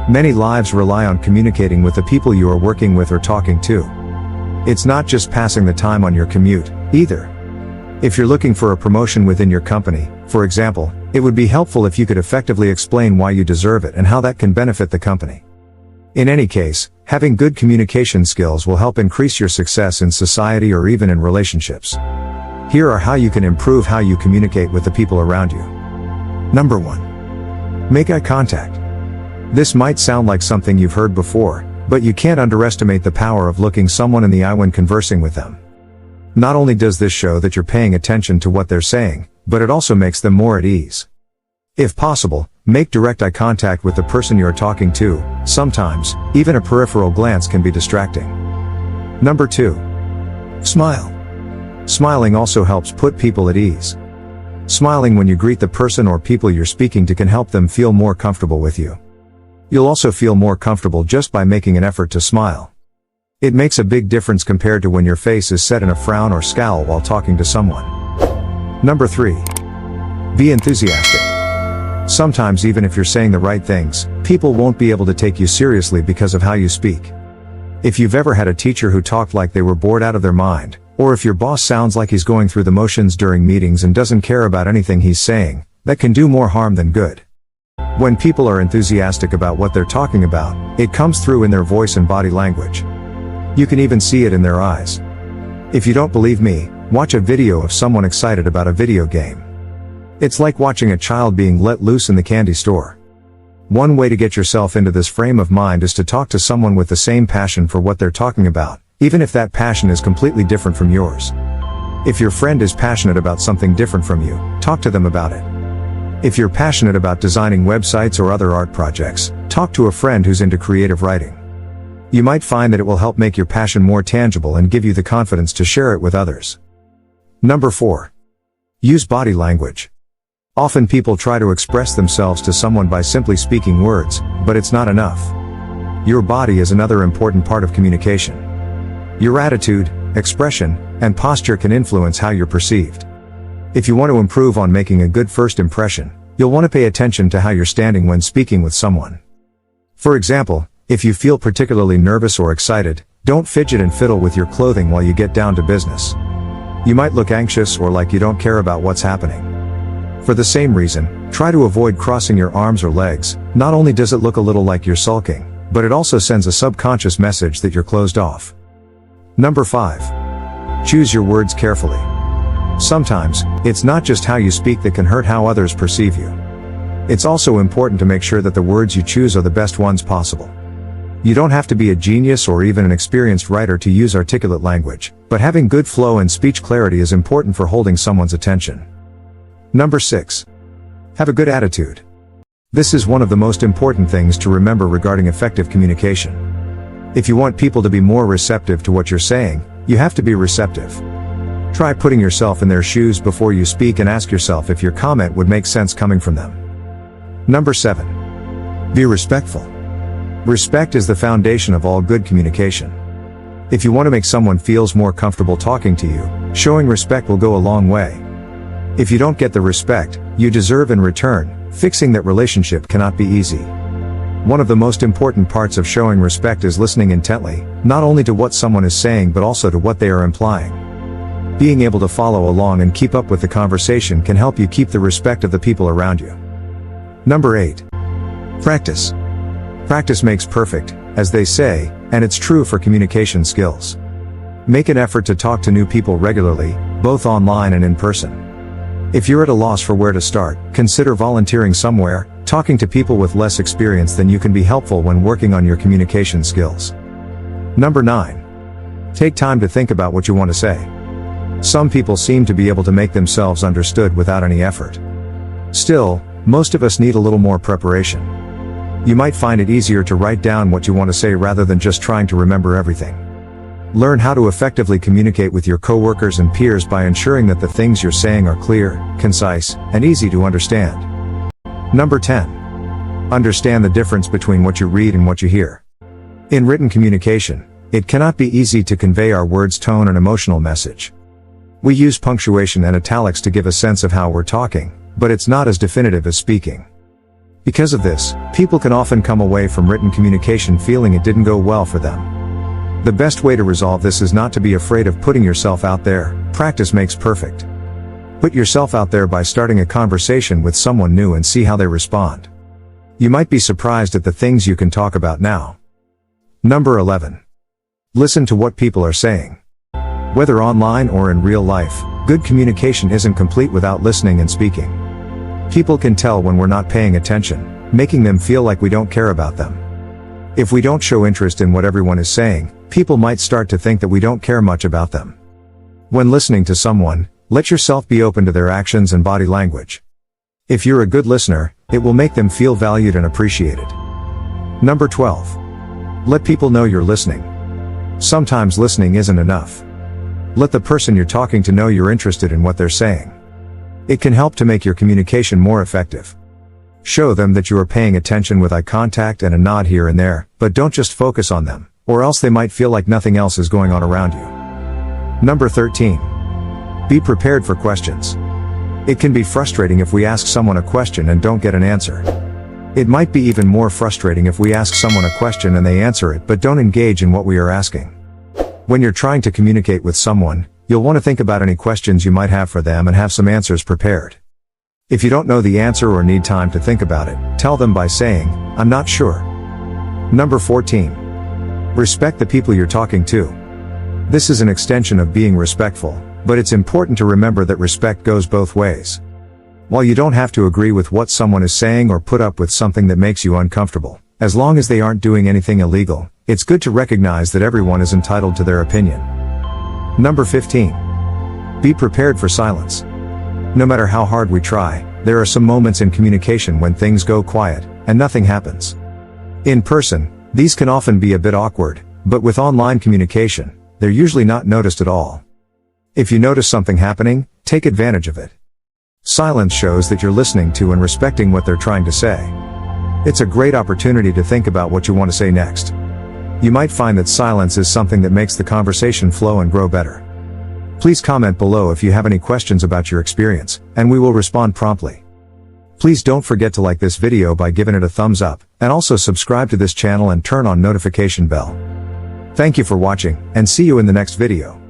Many lives rely on communicating with the people you are working with or talking to. It's not just passing the time on your commute, either. If you're looking for a promotion within your company, for example, it would be helpful if you could effectively explain why you deserve it and how that can benefit the company. In any case, having good communication skills will help increase your success in society or even in relationships. Here are how you can improve how you communicate with the people around you. Number 1. Make eye contact. This might sound like something you've heard before, but you can't underestimate the power of looking someone in the eye when conversing with them. Not only does this show that you're paying attention to what they're saying, but it also makes them more at ease. If possible, make direct eye contact with the person you're talking to. Sometimes, even a peripheral glance can be distracting. Number 2. Smile. Smiling also helps put people at ease. Smiling when you greet the person or people you're speaking to can help them feel more comfortable with you. You'll also feel more comfortable just by making an effort to smile. It makes a big difference compared to when your face is set in a frown or scowl while talking to someone. Number 3. Be enthusiastic. Sometimes even if you're saying the right things, people won't be able to take you seriously because of how you speak. If you've ever had a teacher who talked like they were bored out of their mind, or if your boss sounds like he's going through the motions during meetings and doesn't care about anything he's saying, that can do more harm than good. When people are enthusiastic about what they're talking about, it comes through in their voice and body language. You can even see it in their eyes. If you don't believe me, watch a video of someone excited about a video game. It's like watching a child being let loose in the candy store. One way to get yourself into this frame of mind is to talk to someone with the same passion for what they're talking about, even if that passion is completely different from yours. If your friend is passionate about something different from you, talk to them about it. If you're passionate about designing websites or other art projects, talk to a friend who's into creative writing. You might find that it will help make your passion more tangible and give you the confidence to share it with others. Number 4. Use body language. Often people try to express themselves to someone by simply speaking words, but it's not enough. Your body is another important part of communication. Your attitude, expression, and posture can influence how you're perceived. If you want to improve on making a good first impression, you'll want to pay attention to how you're standing when speaking with someone. For example, if you feel particularly nervous or excited, don't fidget and fiddle with your clothing while you get down to business. You might look anxious or like you don't care about what's happening. For the same reason, try to avoid crossing your arms or legs. Not only does it look a little like you're sulking, but it also sends a subconscious message that you're closed off. Number 5. Choose your words carefully. Sometimes, it's not just how you speak that can hurt how others perceive you. It's also important to make sure that the words you choose are the best ones possible. You don't have to be a genius or even an experienced writer to use articulate language, but having good flow and speech clarity is important for holding someone's attention. Number 6. Have a good attitude. This is one of the most important things to remember regarding effective communication. If you want people to be more receptive to what you're saying, you have to be receptive. Try putting yourself in their shoes before you speak and ask yourself if your comment would make sense coming from them. Number 7. Be respectful. Respect is the foundation of all good communication. If you want to make someone feel more comfortable talking to you, showing respect will go a long way. If you don't get the respect you deserve in return, fixing that relationship cannot be easy. One of the most important parts of showing respect is listening intently, not only to what someone is saying but also to what they are implying. Being able to follow along and keep up with the conversation can help you keep the respect of the people around you. Number 8. Practice. Practice makes perfect, as they say, and it's true for communication skills. Make an effort to talk to new people regularly, both online and in person. If you're at a loss for where to start, consider volunteering somewhere. Talking to people with less experience than you can be helpful when working on your communication skills. Number 9. Take time to think about what you want to say. Some people seem to be able to make themselves understood without any effort. Still, most of us need a little more preparation. You might find it easier to write down what you want to say rather than just trying to remember everything. Learn how to effectively communicate with your coworkers and peers by ensuring that the things you're saying are clear, concise, and easy to understand. Number 10. Understand the difference between what you read and what you hear. In written communication, it cannot be easy to convey our words' tone and emotional message. We use punctuation and italics to give a sense of how we're talking, but it's not as definitive as speaking. Because of this, people can often come away from written communication feeling it didn't go well for them. The best way to resolve this is not to be afraid of putting yourself out there. Practice makes perfect. Put yourself out there by starting a conversation with someone new and see how they respond. You might be surprised at the things you can talk about now. Number 11. Listen to what people are saying. Whether online or in real life, good communication isn't complete without listening and speaking. People can tell when we're not paying attention, making them feel like we don't care about them. If we don't show interest in what everyone is saying, people might start to think that we don't care much about them. When listening to someone, let yourself be open to their actions and body language. If you're a good listener, it will make them feel valued and appreciated. Number 12. Let people know you're listening. Sometimes listening isn't enough. Let the person you're talking to know you're interested in what they're saying. It can help to make your communication more effective. Show them that you are paying attention with eye contact and a nod here and there, but don't just focus on them, or else they might feel like nothing else is going on around you. Number 13. Be prepared for questions. It can be frustrating if we ask someone a question and don't get an answer. It might be even more frustrating if we ask someone a question and they answer it but don't engage in what we are asking. When you're trying to communicate with someone, you'll want to think about any questions you might have for them and have some answers prepared. If you don't know the answer or need time to think about it, tell them by saying, "I'm not sure." Number 14. Respect the people you're talking to. This is an extension of being respectful, but it's important to remember that respect goes both ways. While you don't have to agree with what someone is saying or put up with something that makes you uncomfortable, as long as they aren't doing anything illegal, it's good to recognize that everyone is entitled to their opinion. Number 15. Be prepared for silence. No matter how hard we try, there are some moments in communication when things go quiet, and nothing happens. In person, these can often be a bit awkward, but with online communication, they're usually not noticed at all. If you notice something happening, take advantage of it. Silence shows that you're listening to and respecting what they're trying to say. It's a great opportunity to think about what you want to say next. You might find that silence is something that makes the conversation flow and grow better. Please comment below if you have any questions about your experience, and we will respond promptly. Please don't forget to like this video by giving it a thumbs up, and also subscribe to this channel and turn on notification bell. Thank you for watching, and see you in the next video.